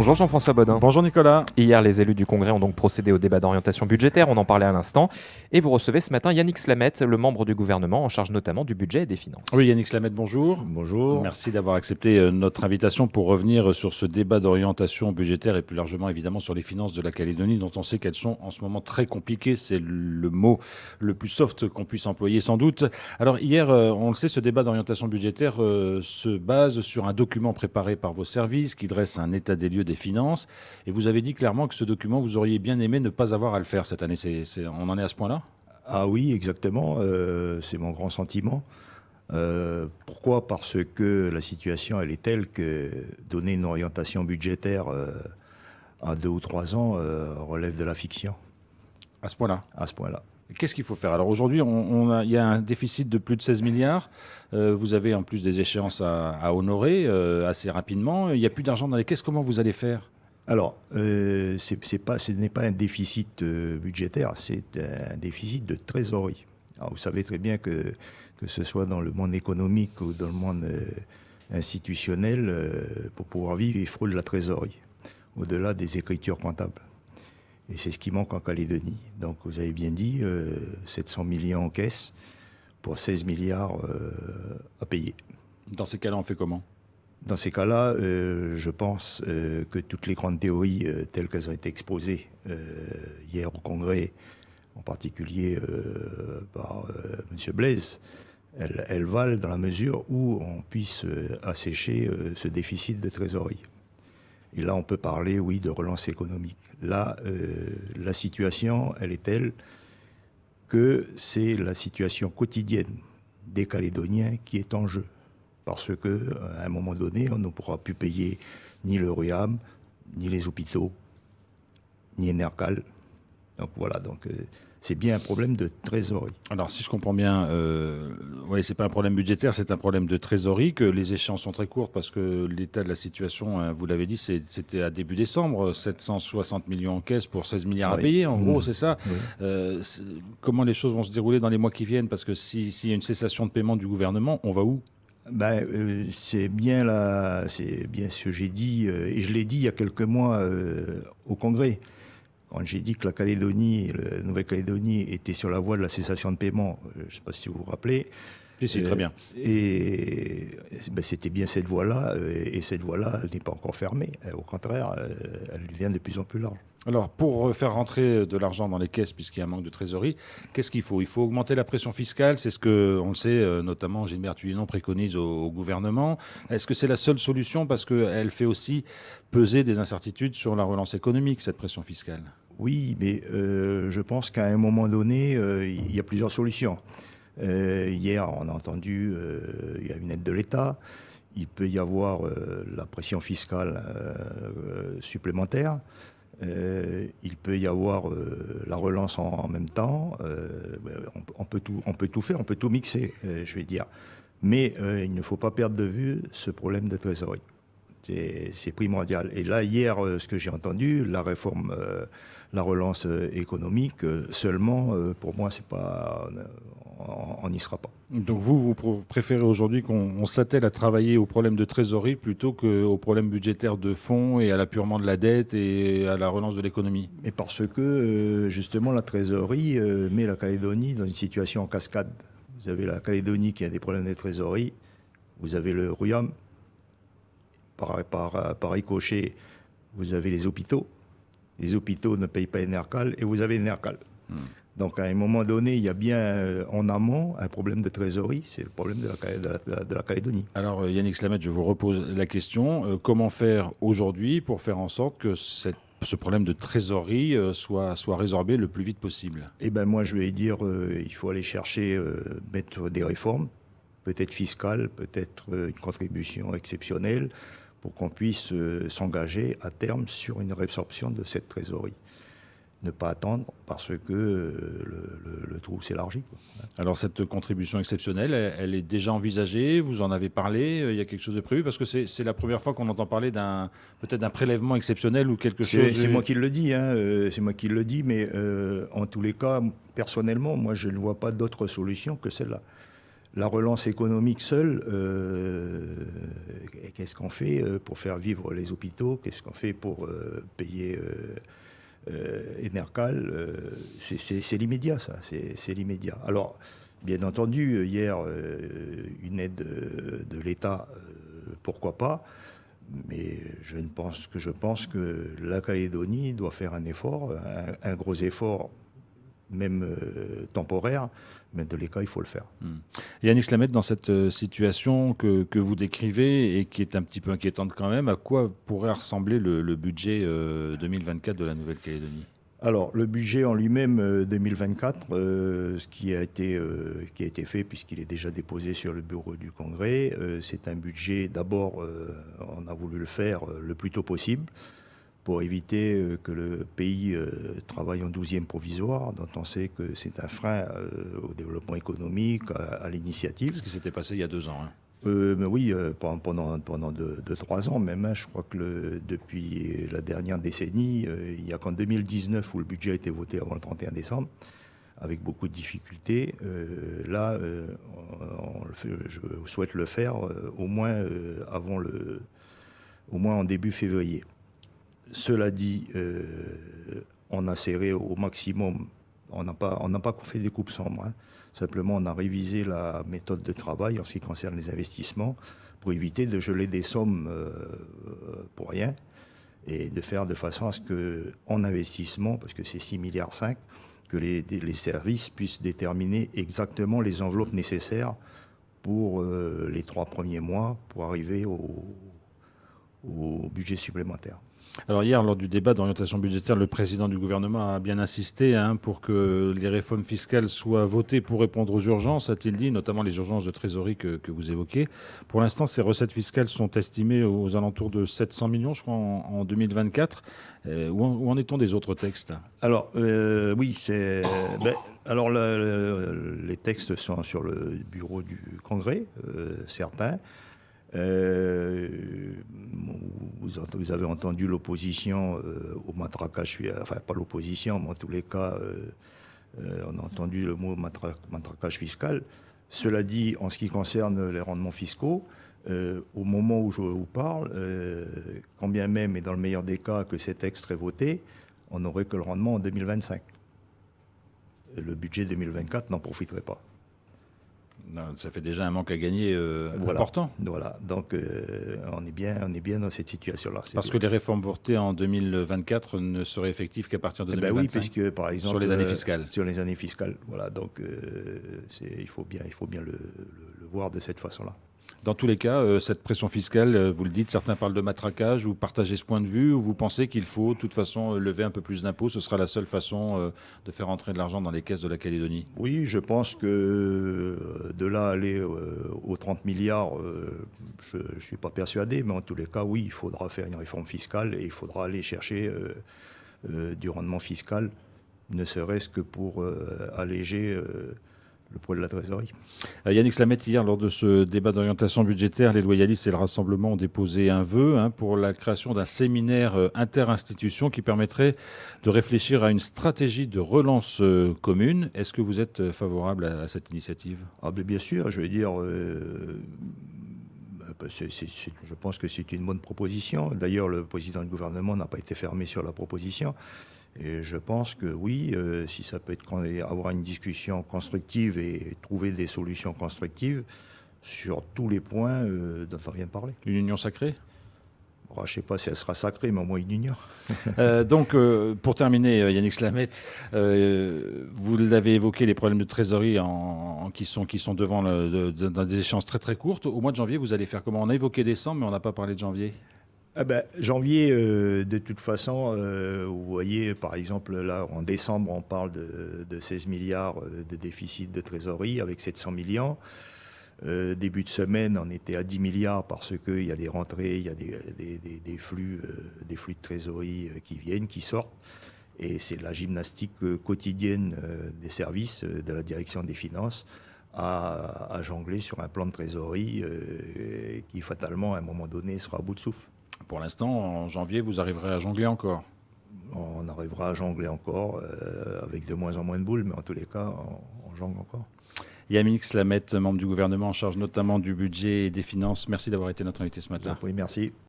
Bonjour Jean-François Bodin. Bonjour Nicolas. Hier, les élus du Congrès ont donc procédé au débat d'orientation budgétaire, on en parlait à l'instant, et vous recevez ce matin Yannick Slamette, le membre du gouvernement en charge notamment du budget et des finances. Oui, Yannick Slamette, bonjour. Bonjour. Merci d'avoir accepté notre invitation pour revenir sur ce débat d'orientation budgétaire et plus largement évidemment sur les finances de la Calédonie dont on sait qu'elles sont en ce moment très compliquées. C'est le mot le plus soft qu'on puisse employer sans doute. Alors hier, on le sait, ce débat d'orientation budgétaire se base sur un document préparé par vos services qui dresse un état des lieux des finances. Et vous avez dit clairement que ce document, vous auriez bien aimé ne pas avoir à le faire cette année. On en est à ce point-là ? Ah oui, exactement. C'est mon grand sentiment. Pourquoi ? Parce que la situation, elle est telle que donner une orientation budgétaire à 2 ou 3 ans relève de la fiction. À ce point-là ? À ce point-là. Qu'est-ce qu'il faut faire ? Alors aujourd'hui, il y a un déficit de plus de 16 milliards. Vous avez en plus des échéances à honorer assez rapidement. Il n'y a plus d'argent dans les caisses. Comment vous allez faire ? Alors, ce n'est pas un déficit budgétaire, c'est un déficit de trésorerie. Alors, vous savez très bien que ce soit dans le monde économique ou dans le monde institutionnel, pour pouvoir vivre, il faut de la trésorerie, au-delà des écritures comptables. Et c'est ce qui manque en Calédonie. Donc, vous avez bien dit, 700 millions en caisse pour 16 milliards à payer. Dans ces cas-là, on fait comment ? Dans ces cas-là, je pense que toutes les grandes théories telles qu'elles ont été exposées hier au Congrès, en particulier par M. Blaise, elles valent dans la mesure où on puisse assécher ce déficit de trésorerie. Et là, on peut parler, oui, de relance économique. Là, la situation, elle est telle que c'est la situation quotidienne des Calédoniens qui est en jeu. Parce qu'à un moment donné, on ne pourra plus payer ni le RUAM, ni les hôpitaux, ni Enercal. Donc voilà, c'est bien un problème de trésorerie. Alors si je comprends bien, oui, c'est pas un problème budgétaire, c'est un problème de trésorerie, que les échéances sont très courtes parce que l'état de la situation, vous l'avez dit, c'était à début décembre, 760 millions en caisse pour 16 milliards à payer, en gros, c'est ça. Oui. Comment les choses vont se dérouler dans les mois qui viennent ? Parce que s'il y a une cessation de paiement du gouvernement, on va où ? C'est bien ce que j'ai dit, et je l'ai dit il y a quelques mois au Congrès, quand j'ai dit que la Calédonie, la Nouvelle-Calédonie était sur la voie de la cessation de paiement. Je ne sais pas si vous vous rappelez. Si, très bien. Et c'était bien cette voie-là, et cette voie-là, elle n'est pas encore fermée. Au contraire, elle devient de plus en plus large. Alors, pour faire rentrer de l'argent dans les caisses, puisqu'il y a un manque de trésorerie, qu'est-ce qu'il faut ? Il faut augmenter la pression fiscale, c'est ce que, on le sait, notamment Gilbert Thuillon préconise au gouvernement. Est-ce que c'est la seule solution ? Parce qu'elle fait aussi peser des incertitudes sur la relance économique, cette pression fiscale. Oui, mais je pense qu'à un moment donné, il y a plusieurs solutions. Hier, on a entendu, il y a une aide de l'État. Il peut y avoir la pression fiscale supplémentaire. Il peut y avoir la relance en même temps. On peut tout faire, on peut tout mixer, je vais dire. Mais il ne faut pas perdre de vue ce problème de trésorerie. C'est primordial. Et là, hier, ce que j'ai entendu, la réforme, la relance économique, seulement, pour moi, c'est pas, on n'y sera pas. Donc vous préférez aujourd'hui qu'on s'attelle à travailler au problème de trésorerie plutôt qu'au problème budgétaire de fonds et à l'apurement de la dette et à la relance de l'économie ? Mais parce que, justement, la trésorerie met la Calédonie dans une situation en cascade. Vous avez la Calédonie qui a des problèmes de trésorerie, vous avez le RUAM, par ricochet, vous avez les hôpitaux ne payent pas Enercal, et vous avez Enercal. Donc à un moment donné, il y a bien en amont un problème de trésorerie, c'est le problème de la Calédonie. Alors Yannick Slamette, je vous repose la question. Comment faire aujourd'hui pour faire en sorte que ce problème de trésorerie soit résorbé le plus vite possible ? Eh bien moi je vais dire, il faut aller chercher, mettre des réformes, peut-être fiscales, peut-être une contribution exceptionnelle, pour qu'on puisse s'engager à terme sur une résorption de cette trésorerie. Ne pas attendre parce que le trou s'élargit. Alors cette contribution exceptionnelle, elle est déjà envisagée, vous en avez parlé, il y a quelque chose de prévu ? Parce que c'est la première fois qu'on entend parler peut-être d'un prélèvement exceptionnel ou quelque chose... C'est moi qui le dis, c'est moi qui le dis, mais en tous les cas, personnellement, moi je ne vois pas d'autre solution que celle-là. La relance économique seule, qu'est-ce qu'on fait pour faire vivre les hôpitaux? Qu'est-ce qu'on fait pour payer Emercal? C'est l'immédiat, ça. C'est l'immédiat. Alors, bien entendu, hier, une aide de l'État, pourquoi pas? Mais je pense que la Calédonie doit faire un effort, un gros effort, même temporaire, mais de l'État, il faut le faire. Yannick Slamet, dans cette situation que vous décrivez et qui est un petit peu inquiétante quand même, à quoi pourrait ressembler le budget 2024 de la Nouvelle-Calédonie? Alors, le budget en lui-même 2024, ce qui a été fait, puisqu'il est déjà déposé sur le bureau du Congrès, c'est un budget, d'abord, on a voulu le faire le plus tôt possible pour éviter que le pays travaille en 12e provisoire, dont on sait que c'est un frein au développement économique, à l'initiative. Ce qui s'était passé il y a 2 ans. Mais oui, pendant 2-3 ans même. Je crois que depuis la dernière décennie, il n'y a qu'en 2019 où le budget a été voté avant le 31 décembre, avec beaucoup de difficultés. Là, je souhaite le faire au moins en début février. Cela dit, on a serré au maximum. On n'a pas fait des coupes sombres. Simplement, on a révisé la méthode de travail en ce qui concerne les investissements pour éviter de geler des sommes pour rien et de faire de façon à ce que, en investissement, parce que c'est 6,5 milliards, que les services puissent déterminer exactement les enveloppes nécessaires pour les 3 premiers mois pour arriver au budget supplémentaire. Alors hier, lors du débat d'orientation budgétaire, le président du gouvernement a bien insisté pour que les réformes fiscales soient votées pour répondre aux urgences, a-t-il dit, notamment les urgences de trésorerie que vous évoquez. Pour l'instant, ces recettes fiscales sont estimées aux alentours de 700 millions, je crois, en 2024. Où en est-on des autres textes? Alors, oui, les textes sont sur le bureau du Congrès, certains. Vous avez entendu l'opposition au matraquage, enfin pas l'opposition, mais en tous les cas, on a entendu le mot matraquage fiscal. Cela dit, en ce qui concerne les rendements fiscaux, au moment où je vous parle, quand bien même, et dans le meilleur des cas, que ces textes seraient votés, on n'aurait que le rendement en 2025. Le budget 2024 n'en profiterait pas. Non, ça fait déjà un manque à gagner important. Voilà, donc on est bien dans cette situation-là. Parce que les réformes votées en 2024 ne seraient effectives qu'à partir de 2025. Oui, puisque par exemple sur les années fiscales. Sur les années fiscales, voilà. Donc il faut bien le voir de cette façon-là. Dans tous les cas, cette pression fiscale, vous le dites, certains parlent de matraquage. Vous partagez ce point de vue ou vous pensez qu'il faut, de toute façon, lever un peu plus d'impôts? Ce sera la seule façon de faire entrer de l'argent dans les caisses de la Calédonie? Oui, je pense que de là aller aux 30 milliards, je ne suis pas persuadé. Mais en tous les cas, oui, il faudra faire une réforme fiscale et il faudra aller chercher du rendement fiscal, ne serait-ce que pour alléger le poids de la trésorerie. Yannick Slamet, hier, lors de ce débat d'orientation budgétaire, les loyalistes et le Rassemblement ont déposé un vœu pour la création d'un séminaire interinstitution qui permettrait de réfléchir à une stratégie de relance commune. Est-ce que vous êtes favorable à cette initiative? Bien sûr, je veux dire, je pense que c'est une bonne proposition. D'ailleurs, le président du gouvernement n'a pas été fermé sur la proposition. Et je pense que oui, si ça peut avoir une discussion constructive et trouver des solutions constructives sur tous les points dont on vient de parler. Une union sacrée? Je ne sais pas si elle sera sacrée, mais au moins une union. Donc, pour terminer, Yannick Slamet, vous l'avez évoqué, les problèmes de trésorerie qui sont devant dans des échéances très très courtes. Au mois de janvier, vous allez faire comment? On a évoqué décembre, mais on n'a pas parlé de janvier. Janvier, de toute façon, vous voyez, par exemple, là, en décembre, on parle de 16 milliards de déficit de trésorerie avec 700 millions. Début de semaine, on était à 10 milliards parce qu'il y a des rentrées, il y a des flux de trésorerie qui viennent, qui sortent. Et c'est la gymnastique quotidienne des services de la direction des finances à jongler sur un plan de trésorerie qui, fatalement, à un moment donné, sera à bout de souffle. Pour l'instant, en janvier, vous arriverez à jongler encore? On arrivera à jongler encore avec de moins en moins de boules, mais en tous les cas, on jongle encore. Yannick Lamette, membre du gouvernement en charge notamment du budget et des finances. Merci d'avoir été notre invité ce matin. Oui, merci.